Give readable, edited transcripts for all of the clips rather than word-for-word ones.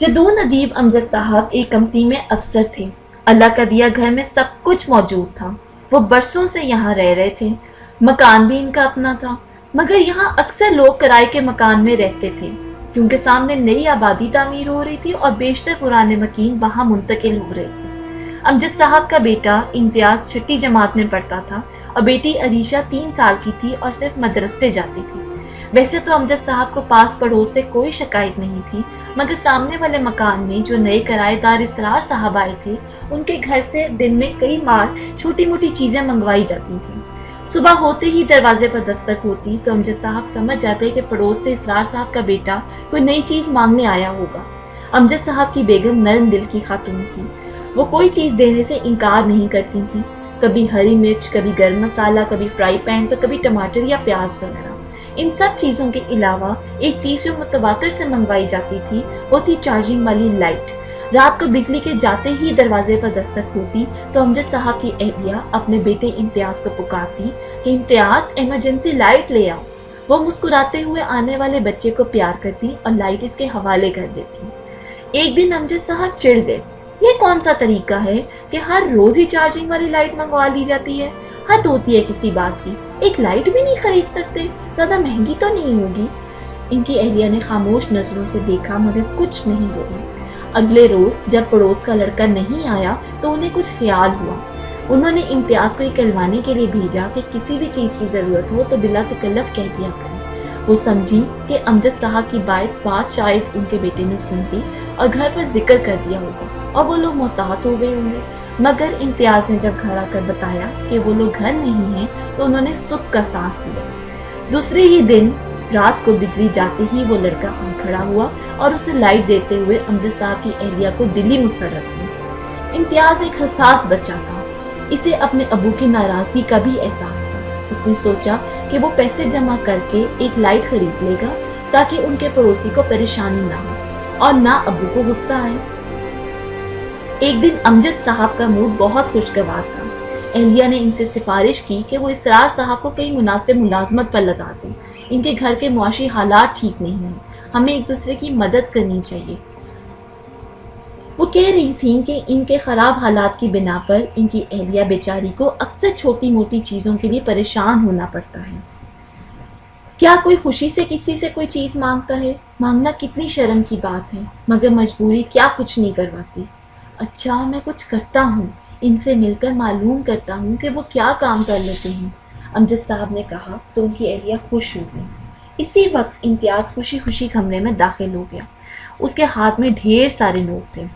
जदून अदीब अमजद साहब एक कंपनी में अफसर थे। अल्लाह का दिया घर में सब कुछ मौजूद था। वो बरसों से यहाँ रह रहे थे। मकान भी इनका अपना था, मगर यहाँ अक्सर लोग किराए के मकान में रहते थे क्योंकि सामने नई आबादी तामीर हो रही थी और बेशतर पुराने मकीन वहाँ मुंतकिल हो रहे थे। अमजद साहब का बेटा इम्तियाज छठी जमात में पढ़ता था और बेटी अरीशा 3 साल की थी और सिर्फ मदरसे जाती थी। वैसे तो अमजद साहब को पास पड़ोस से कोई शिकायत नहीं थी, मगर सामने वाले मकान में जो नए किराएदार इसरार साहब आए थे, उनके घर से दिन में कई बार छोटी मोटी चीजें मंगवाई जाती थी। सुबह होते ही दरवाजे पर दस्तक होती तो अमजद साहब समझ जाते कि पड़ोस से इसरार साहब का बेटा कोई नई चीज मांगने आया होगा। अमजद साहब की बेगम नरम दिल की खातून थी। वो कोई चीज देने से इनकार नहीं करती थी। कभी हरी मिर्च, कभी गर्म मसाला, कभी फ्राई पैन, तो कभी टमाटर या प्याज वगैरह। इन सब चीज़ों के अलावा एक चीज़ जो मुतवातर से मंगवाई जाती थी वो थी चार्जिंग वाली लाइट। रात को बिजली के जाते ही दरवाजे पर दस्तक होती तो अमजद साहब की अहलिया अपने बेटे इम्तियाज को पुकारती कि इम्तियाज, इमरजेंसी लाइट ले आओ। वो मुस्कुराते हुए आने वाले बच्चे को प्यार करती और लाइट इसके हवाले कर देती। एक दिन अमजद साहब चिढ़ गए। ये कौन सा तरीका है कि हर रोज ही चार्जिंग वाली लाइट मंगवा ली जाती है? हद होती है किसी बात की। एक लाइट भी नहीं खरीद सकते? ज्यादा महंगी तो नहीं होगी? इनकी अहलिया ने खामोश नजरों से देखा मगर कुछ नहीं बोली। अगले रोज जब पड़ोस का लड़का नहीं आया तो उन्हें कुछ ख्याल हुआ। उन्होंने इम्तियाज को ये कहलवाने के लिए भेजा कि किसी भी चीज की जरूरत हो तो बिला तकल्लुफ कह दिया करें। वो समझी कि अमजद साहब की बात शायद उनके बेटे ने सुन ली और घर पर जिक्र कर दिया होगा और वो लोग मोहतात हो गए होंगे। मगर इम्तियाज ने जब घर आकर बताया कि वो लोग घर नहीं हैं तो उन्होंने सुख का सांस लिया। दूसरे ही दिन रात को बिजली जाते ही वो लड़का खड़ा हुआ और उसे लाइट देते हुए अमजद साहब की अहलिया को दिली मुसर्रत हुई। इम्तियाज एक हसास बच्चा था। इसे अपने अबू की नाराजगी का भी एहसास था। उसने सोचा कि वो पैसे जमा करके एक लाइट खरीद लेगा ताकि उनके पड़ोसी को परेशानी ना हो और ना अबू को गुस्सा आए। एक दिन अमजद साहब का मूड बहुत खुशगवार था। अहलिया ने इनसे सिफारिश की कि वो इसरार साहब को कई मुनासिब मुलाजमत पर लगा दें। इनके घर के मुआशी हालात ठीक नहीं हैं, हमें एक दूसरे की मदद करनी चाहिए। वो कह रही थी कि इनके ख़राब हालात की बिना पर इनकी अहलिया बेचारी को अक्सर छोटी मोटी चीज़ों के लिए परेशान होना पड़ता है। क्या कोई खुशी से किसी से कोई चीज़ मांगता है? मांगना कितनी शर्म की बात है, मगर मजबूरी क्या कुछ नहीं करवाती। अच्छा, मैं कुछ करता हूँ, इनसे मिलकर मालूम करता हूँ कि वो क्या काम कर लेते हैं, अमजद साहब ने कहा तो उनकी अहलिया खुश हो गई। इसी वक्त इम्तियाज खुशी खुशी कमरे में दाखिल हो गया। उसके हाथ में ढेर सारे नोट थे।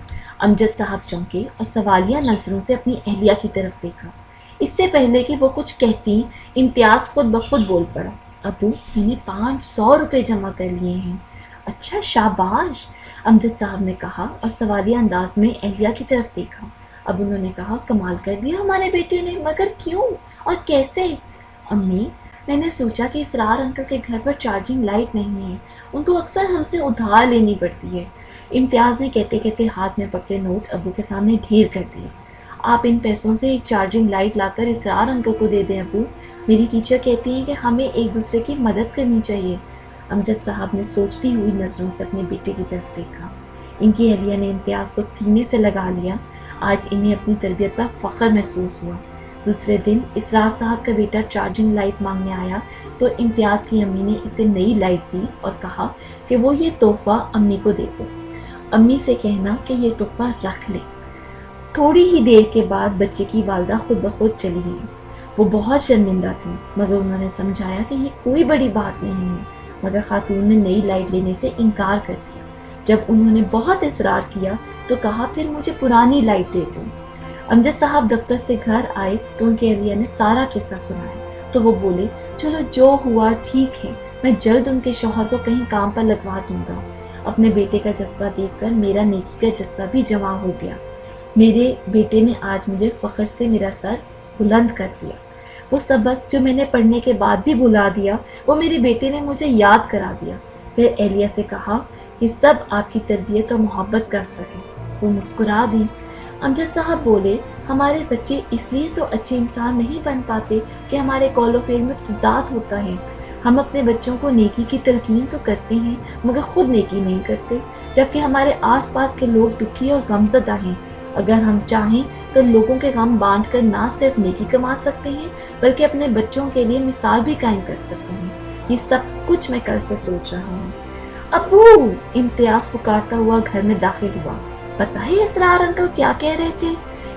अमजद साहब चौंके और सवालिया नजरों से अपनी अहलिया की तरफ देखा। इससे पहले कि वो कुछ कहती, इम्तियाज खुद ब खुद बोल पड़ा, अबू, मैंने 500 रुपये जमा कर लिए हैं। अच्छा, शाबाश, अमजद साहब ने कहा और सवालिया अंदाज में अहलिया की तरफ देखा। अब उन्होंने कहा, कमाल कर दिया हमारे बेटे ने, मगर क्यों और कैसे? अम्मी, मैंने सोचा कि इसरार अंकल के घर पर चार्जिंग लाइट नहीं है, उनको अक्सर हमसे उधार लेनी पड़ती है। इम्तियाज़ ने कहते कहते हाथ में पकड़े नोट अबू के सामने ढेर कर दिए। आप इन पैसों से एक चार्जिंग लाइट लाकर इसरार अंकल को दे दें अबू। मेरी टीचर कहती हैं कि हमें एक दूसरे की मदद करनी चाहिए। अमजद साहब ने सोचती हुई नज़रों से अपने बेटे की तरफ देखा। इनकी अहलिया ने इम्तियाज़ को सीने से लगा लिया। आज इन्हें अपनी तरबियत पर फ़ख्र महसूस हुआ। दूसरे दिन इसरार साहब का बेटा चार्जिंग लाइट मांगने आया तो इम्तियाज़ की अम्मी ने इसे नई लाइट दी और कहा कि वो ये तोहफ़ा अम्मी को दे दो। अम्मी से कहना कि ये तोहफ़ा रख ले। थोड़ी ही देर के बाद बच्चे की वालदा खुद ब खुद चली गई। वो बहुत शर्मिंदा थी, मगर उन्होंने समझाया कि ये कोई बड़ी बात नहीं है, मगर खातून ने नई लाइट लेने से इनकार कर दिया। जब उन्होंने बहुत इसरार किया तो कहा, फिर मुझे पुरानी लाइट दे दो। अमजद साहब दफ्तर से घर आए तो उनके अहलिया ने सारा किस्सा सुनाया तो वो बोले, चलो जो हुआ ठीक है, मैं जल्द उनके शौहर को कहीं काम पर लगवा दूंगा। अपने बेटे का जज्बा देखकर मेरा नेकी का जज्बा भी जमा हो गया। मेरे बेटे ने आज मुझे फ़ख्र से मेरा सर बुलंद कर दिया। वो सबक जो मैंने पढ़ने के बाद भी भुला दिया, वो मेरे बेटे ने मुझे याद करा दिया। फिर एहलिया से कहा, ये सब आपकी तरबियत और मोहब्बत का असर है। वो मुस्कुरा दी। अमजद साहब बोले, हमारे बच्चे इसलिए तो अच्छे इंसान नहीं बन पाते कि हमारे कौल व फ़िल में तज़ाद होता है। हम अपने बच्चों को नेकी की तलकीन तो करते हैं, मगर खुद नेकी नहीं करते। جبکہ ہمارے آس پاس کے لوگ دکھی اور غمزدہ ہیں۔ اگر ہم چاہیں تو لوگوں کے غم بانٹ کر نہ صرف نیکی کما سکتے ہیں بلکہ اپنے بچوں کے لیے مثال بھی قائم کر سکتے ہیں۔ یہ سب کچھ میں کل سے سوچ رہا ہوں۔ ابو! امتیاز پکارتا ہوا گھر میں داخل ہوا۔ پتہ ہے اسرار انکل کیا کہہ رہے تھے؟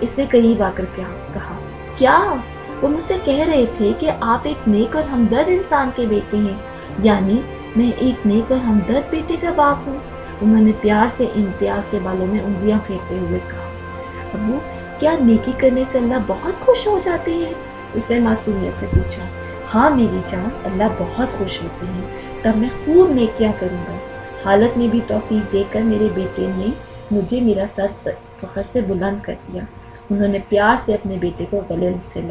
اس نے قریب آ کر کہا۔ کیا؟ وہ مجھ سے کہہ رہے تھے کہ آپ ایک نیک اور ہمدرد انسان کے بیٹے ہیں، یعنی میں ایک نیک اور ہمدرد بیٹے کا باپ ہوں۔ انہوں نے پیار سے امتیاز کے بالوں میں انگلیاں پھیرتے ہوئے کہا۔ ابو، کیا نیکی کرنے سے اللہ بہت خوش ہو جاتے ہیں؟ اس نے معصومیت سے پوچھا۔ ہاں میری جان، اللہ بہت خوش ہوتے ہیں، تب میں خوب نیکیاں کروں گا۔ حالت میں بھی توفیق دے کر میرے بیٹے نے مجھے میرا سر فخر سے بلند کر دیا۔ انہوں نے پیار سے اپنے بیٹے کو گلے سے